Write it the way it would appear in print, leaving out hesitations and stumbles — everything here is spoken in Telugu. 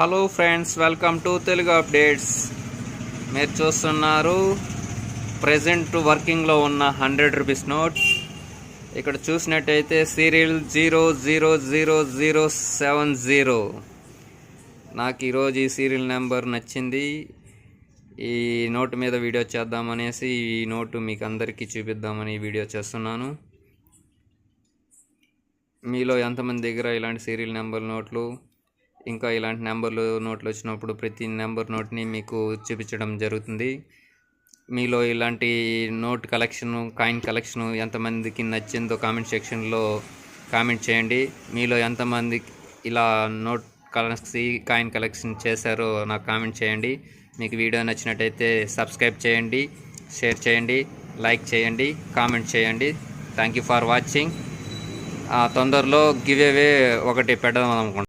Hello friends, welcome to Telugu updates. మీరు చూస్తున్నారు ప్రజెంట్ వర్కింగ్లో ఉన్న 100 రూపీస్ నోట్. ఇక్కడ చూసినట్టయితే సీరియల్ 000070. నాకు ఈరోజు ఈ సీరియల్ నెంబర్ నచ్చింది. ఈ నోటు మీద వీడియో చేద్దామనేసి ఈ నోటు మీకు అందరికీ చూపిద్దామని వీడియో చేస్తున్నాను. మీలో ఎంతమంది దగ్గర ఇలాంటి సీరియల్ నెంబర్ నోట్లు, ఇంకా ఇలాంటి నెంబర్లు నోట్లు వచ్చినప్పుడు ప్రతి నెంబర్ నోట్ని మీకు చూపించడం జరుగుతుంది. మీలో ఇలాంటి నోట్ కలెక్షను, కాయిన్ కలెక్షను ఎంతమందికి నచ్చిందో కామెంట్ సెక్షన్లో కామెంట్ చేయండి. మీలో ఎంతమంది ఇలా నోట్ కాయిన్ కలెక్షన్ చేశారో నాకు కామెంట్ చేయండి. మీకు వీడియో నచ్చినట్టయితే సబ్స్క్రైబ్ చేయండి, షేర్ చేయండి, లైక్ చేయండి, కామెంట్ చేయండి. Thank you for watching. తొందరలో గివ్ అవే ఒకటి పెడదాం అనుకుంటున్నాను.